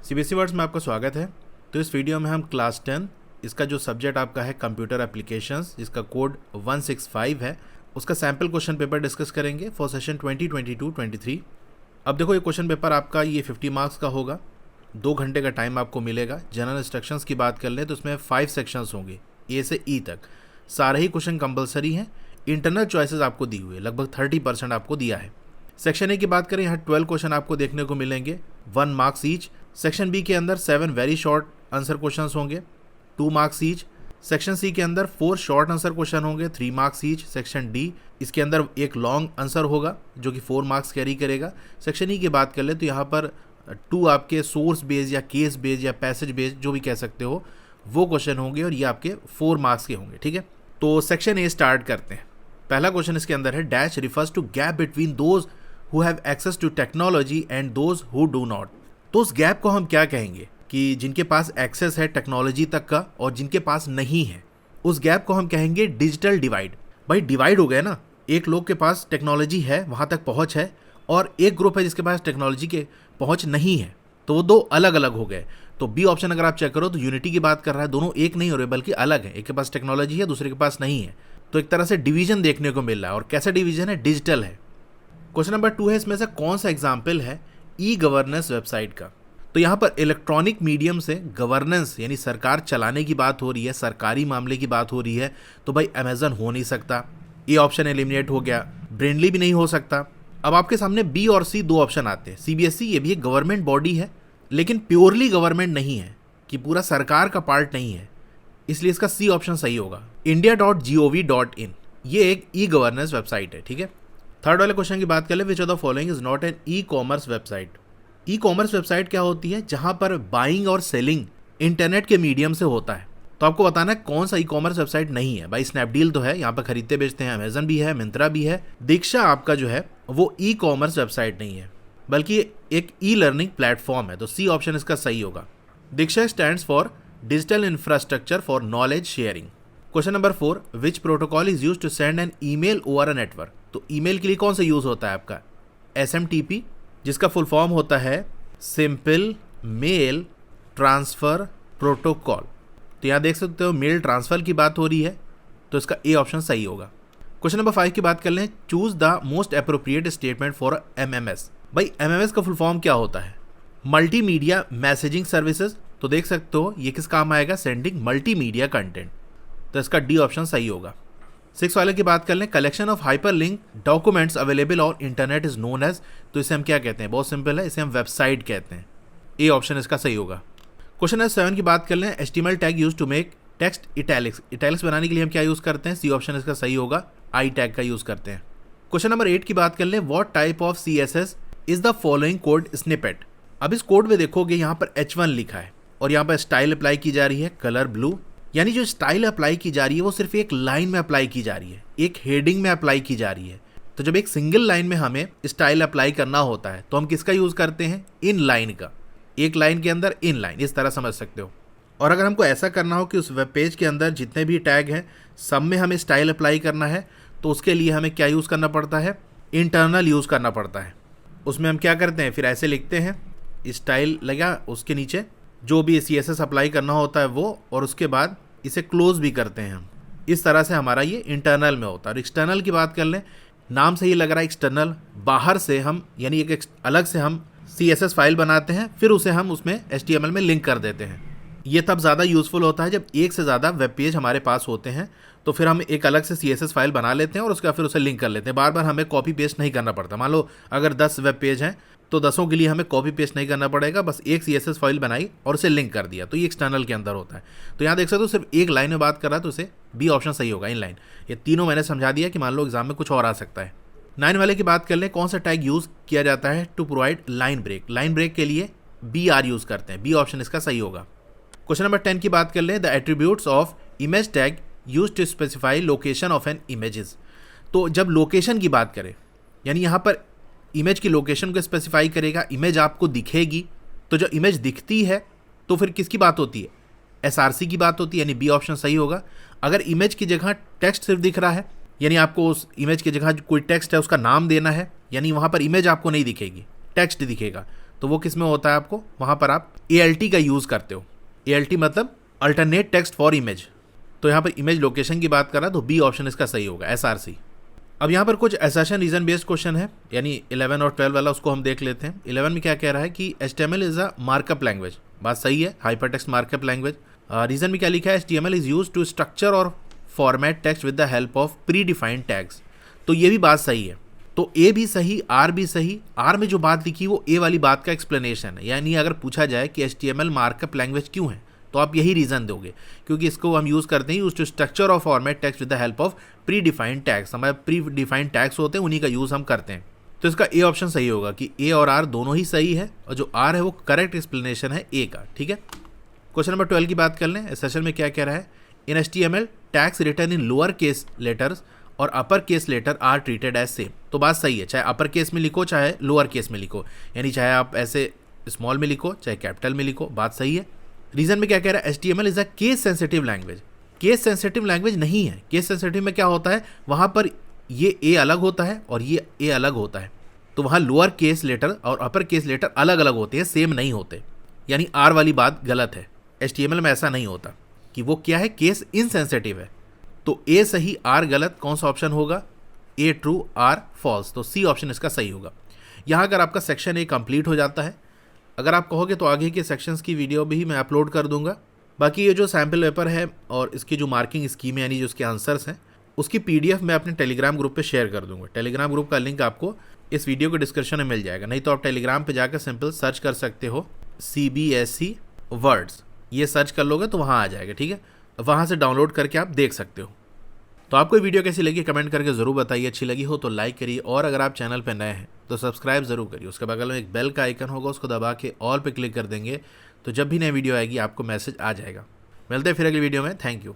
CBSE words में आपका स्वागत है। तो इस वीडियो में हम क्लास 10 इसका जो सब्जेक्ट आपका है कंप्यूटर एप्लीकेशंस, जिसका कोड 165 है, उसका सैम्पल क्वेश्चन पेपर डिस्कस करेंगे फॉर सेशन 2022-23। अब देखो, ये क्वेश्चन पेपर आपका ये 50 मार्क्स का होगा। 2 घंटे का टाइम आपको मिलेगा। जनरल इंस्ट्रक्शंस की बात कर लें तो उसमें 5 सेक्शंस होंगे, ए से ई तक। सारे ही क्वेश्चन कंपलसरी हैं। इंटरनल चॉइसेस आपको दी हुई है, लगभग 30% आपको दिया है। सेक्शन ए की बात करें, यहाँ 12 क्वेश्चन आपको देखने को मिलेंगे, 1 मार्क्स ईच। सेक्शन बी के अंदर 7 वेरी शॉर्ट आंसर क्वेश्चंस होंगे, 2 मार्क्स ईच। सेक्शन सी के अंदर 4 शॉर्ट आंसर क्वेश्चन होंगे, 3 मार्क्स ईच। सेक्शन डी, इसके अंदर एक लॉन्ग आंसर होगा जो कि 4 मार्क्स कैरी करेगा। सेक्शन ई की बात कर ले तो यहाँ पर 2 आपके सोर्स बेस्ड या केस बेस्ड या पैसेज बेस्ड, जो भी कह सकते हो, वो क्वेश्चन होंगे और ये आपके 4 मार्क्स के होंगे। ठीक है, तो सेक्शन ए स्टार्ट करते हैं। पहला क्वेश्चन इसके अंदर है, dash refers to gap between those who have access to technology and those who do not. तो उस गैप को हम क्या कहेंगे कि जिनके पास एक्सेस है टेक्नोलॉजी तक का और जिनके पास नहीं है, उस गैप को हम कहेंगे डिजिटल डिवाइड। भाई डिवाइड हो गया ना, एक लोग के पास टेक्नोलॉजी है, वहाँ तक पहुँच है, और एक ग्रुप है जिसके पास टेक्नोलॉजी के पहुँच नहीं है, तो वो 2 अलग अलग हो गए। तो बी ऑप्शन अगर आप चेक करो तो यूनिटी की बात कर रहा है, दोनों एक नहीं हो रहे बल्कि अलग है। एक के पास टेक्नोलॉजी है, दूसरे के पास नहीं है, तो एक तरह से डिवीजन देखने को मिल रहा है। और कैसा डिवीजन है? डिजिटल है। क्वेश्चन नंबर 2 है, इसमें से कौन सा एग्जाम्पल है ई गवर्नेंस वेबसाइट का? तो यहाँ पर इलेक्ट्रॉनिक मीडियम से गवर्नेंस यानी सरकार चलाने की बात हो रही है, सरकारी मामले की बात हो रही है, तो भाई अमेजन हो नहीं सकता, ये ऑप्शन एलिमिनेट हो गया। ब्रेंडली भी नहीं हो सकता। अब आपके सामने बी और सी 2 ऑप्शन आते हैं। सीबीएसई ये भी एक गवर्नमेंट बॉडी है, लेकिन प्योरली गवर्नमेंट नहीं है, कि पूरा सरकार का पार्ट नहीं है, इसलिए इसका सी ऑप्शन सही होगा। india.gov.in ये एक ई गवर्नेंस वेबसाइट है। ठीक है, थर्ड वाले क्वेश्चन की बात कर ले, which of the following is not an e commerce website. E commerce website क्या होती है? जहां पर बाइंग और सेलिंग इंटरनेट के मीडियम से होता है। तो आपको बताना है कौन सा ई कॉमर्स वेबसाइट नहीं है। भाई स्नैपडील तो है, यहाँ पर खरीदते बेचते हैं, अमेजन भी है, मिंत्रा भी है। दीक्षा आपका जो है वो ई कॉमर्स वेबसाइट नहीं है, बल्कि एक ई लर्निंग प्लेटफॉर्म है, तो सी ऑप्शन इसका सही होगा। Diksha stands for digital infrastructure for knowledge sharing. Question number 4, which protocol is use to send an email over a network. तो ईमेल के लिए कौन सा यूज होता है आपका? SMTP, जिसका फुल फॉर्म होता है सिंपल मेल ट्रांसफर प्रोटोकॉल। तो यहाँ देख सकते हो मेल ट्रांसफर की बात हो रही है, तो इसका ए ऑप्शन सही होगा। क्वेश्चन नंबर 5 की बात कर लें, choose the most appropriate statement for MMS। भाई MMS का फुल फॉर्म क्या होता है? Multimedia messaging services. तो देख सकते हो ये किस काम आएगा? सेंडिंग मल्टीमीडिया कंटेंट, तो इसका डी ऑप्शन सही होगा। 6 वाले की बात कर लें, collection of hyperlink documents available on internet is known as. तो इसे हम क्या कहते हैं? बहुत सिंपल है, इसे हम वेबसाइट कहते हैं। ए ऑप्शन इसका सही होगा। क्वेश्चन नंबर 7 की बात कर लें, HTML tag use to make text italics. Italics बनाने के लिए हम क्या यूज करते हैं? सी ऑप्शन इसका सही होगा, आई टैग का यूज करते हैं। क्वेश्चन नंबर 8 की बात कर लें, what type of CSS is the following code snippet. अब इस कोड में देखोगे यहाँ पर H1 लिखा है और यहाँ पर स्टाइल अप्लाई की जा रही है, कलर ब्लू। यानी जो स्टाइल अप्लाई की जा रही है वो सिर्फ एक लाइन में अप्लाई की जा रही है, एक हेडिंग में अप्लाई की जा रही है। तो जब एक सिंगल लाइन में हमें स्टाइल अप्लाई करना होता है तो हम किसका यूज करते हैं? इन लाइन का। एक लाइन के अंदर इन लाइन, इस तरह समझ सकते हो। और अगर हमको ऐसा करना हो कि उस वेब पेज के अंदर जितने भी टैग हैं सब में हमें स्टाइल अप्लाई करना है, तो उसके लिए हमें क्या यूज करना पड़ता है? इंटरनल यूज करना पड़ता है। उसमें हम क्या करते हैं? फिर ऐसे लिखते हैं, स्टाइल लगा, उसके नीचे जो भी CSS अप्लाई करना होता है वो, और उसके बाद इसे क्लोज भी करते हैं हम। इस तरह से हमारा ये इंटरनल में होता है। और एक्सटर्नल की बात कर लें, नाम से ही लग रहा है एक्सटर्नल, बाहर से हम यानी एक अलग से हम CSS फाइल बनाते हैं, फिर उसे हम उसमें HTML में लिंक कर देते हैं। ये तब ज़्यादा यूज़फुल होता है जब एक से ज़्यादा वेब पेज हमारे पास होते हैं, तो फिर हम एक अलग से CSS फाइल बना लेते हैं और उसका फिर उसे लिंक कर लेते हैं। बार बार हमें कॉपी पेस्ट नहीं करना पड़ता। मान लो अगर 10 वेब पेज हैं तो 10 के लिए हमें कॉपी पेस्ट नहीं करना पड़ेगा, बस एक CSS फाइल बनाई और उसे लिंक कर दिया, तो ये एक्सटर्नल के अंदर होता है। तो यहाँ देख सकते हो सिर्फ एक लाइन में बात कर रहा है, तो उसे बी ऑप्शन सही होगा, इन लाइन। ये तीनों मैंने समझा दिया कि मान लो एग्जाम में कुछ और आ सकता है। 9 वाले की बात कर लें, कौन सा टैग यूज़ किया जाता है to provide line break. Line break के लिए BR यूज़ करते हैं, बी ऑप्शन इसका सही होगा। क्वेश्चन नंबर 10 की बात कर लें, the attributes of image tag use to specify location of an images. तो जब लोकेशन की बात करें, यानी यहाँ पर इमेज की लोकेशन को स्पेसिफाई करेगा, इमेज आपको दिखेगी, तो जो इमेज दिखती है तो फिर किसकी बात होती है? SRC की बात होती है, यानी बी ऑप्शन सही होगा। अगर इमेज की जगह टेक्स्ट सिर्फ दिख रहा है, यानी आपको उस इमेज की जगह कोई टेक्स्ट है उसका नाम देना है, यानी वहाँ पर इमेज आपको नहीं दिखेगी, टेक्स्ट दिखेगा, तो वो किस में होता है आपको, वहाँ पर आप ALT का यूज़ करते हो। ALT मतलब अल्टरनेट टेक्स्ट फॉर इमेज। तो यहाँ पर इमेज लोकेशन की बात कर रहा है तो B ऑप्शन इसका सही होगा, SRC। अब यहाँ पर कुछ असर्शन रीजन बेस्ड क्वेश्चन है, यानी 11 और 12 वाला, उसको हम देख लेते हैं। 11 में क्या कह रहा है कि HTML is a markup language. बात सही है, हाइपरटेक्स्ट मार्कअप लैंग्वेज। रीजन में क्या लिखा है, HTML is use to structure और format text with the help of predefined tags. तो ये भी बात सही है। तो A भी सही, R भी सही। R में जो बात लिखी वो A वाली बात का एक्सप्लेनेशन है, यानी अगर पूछा जाए कि HTML मार्कअप लैंग्वेज क्यों है तो आप यही रीज़न दोगे, क्योंकि इसको हम यूज़ करते हैं यूज टू स्ट्रक्चर और format text with the help of predefined tags. हमारे प्री डिफाइंड टैग्स होते हैं, उन्हीं का यूज़ हम करते हैं। तो इसका A ऑप्शन सही होगा कि A और R दोनों ही सही है, और जो R है वो करेक्ट एक्सप्लेनेशन है A का। ठीक है, क्वेश्चन नंबर 12 की बात कर लें। इस सेशन में क्या कह रहा है, in HTML tags written in lower case letters और upper case letter are treated as same. तो बात सही है, चाहे अपर केस में लिखो चाहे लोअर केस में लिखो, यानी चाहे आप ऐसे स्मॉल में लिखो चाहे कैपिटल में लिखो, बात सही है। रीजन में क्या कह रहा है, HTML is a case sensitive language. Case sensitive language नहीं है। केस सेंसिटिव में क्या होता है, वहाँ पर ये A अलग होता है और ये A अलग होता है, तो वहाँ लोअर केस लेटर और अपर केस लेटर अलग अलग होते हैं, सेम नहीं होते, यानी R वाली बात गलत है। HTML में ऐसा नहीं होता कि वो क्या है, केस इनसेंसिटिव है। तो A सही, R गलत, कौन सा ऑप्शन होगा, A ट्रू, R फॉल्स। तो C ऑप्शन इसका सही होगा। यहाँ अगर आपका सेक्शन A कंप्लीट हो जाता है, अगर आप कहोगे तो आगे के सेक्शंस की वीडियो भी मैं अपलोड कर दूंगा। बाकी ये जो सैम्पल पेपर है और इसकी जो मार्किंग स्कीम है, यानी जो उसके आंसर्स हैं, उसकी PDF मैं अपने टेलीग्राम ग्रुप पे शेयर कर दूंगा। टेलीग्राम ग्रुप का लिंक आपको इस वीडियो के डिस्क्रिप्शन में मिल जाएगा, नहीं तो आप टेलीग्राम पे जाकर सिंपल सर्च कर सकते हो CBSE वर्ड्स, ये सर्च कर लोगे तो वहाँ आ जाएगा। ठीक है, वहाँ से डाउनलोड करके आप देख सकते हो। तो आपको वीडियो कैसी लगी कमेंट करके ज़रूर बताइए। अच्छी लगी हो तो लाइक करिए, और अगर आप चैनल पर नए हैं तो सब्सक्राइब ज़रूर करिए। उसके बगल में एक बेल का आइकन होगा, उसको दबा के ऑल पे क्लिक कर देंगे तो जब भी नई वीडियो आएगी आपको मैसेज आ जाएगा। मिलते हैं फिर अगली वीडियो में। Thank you.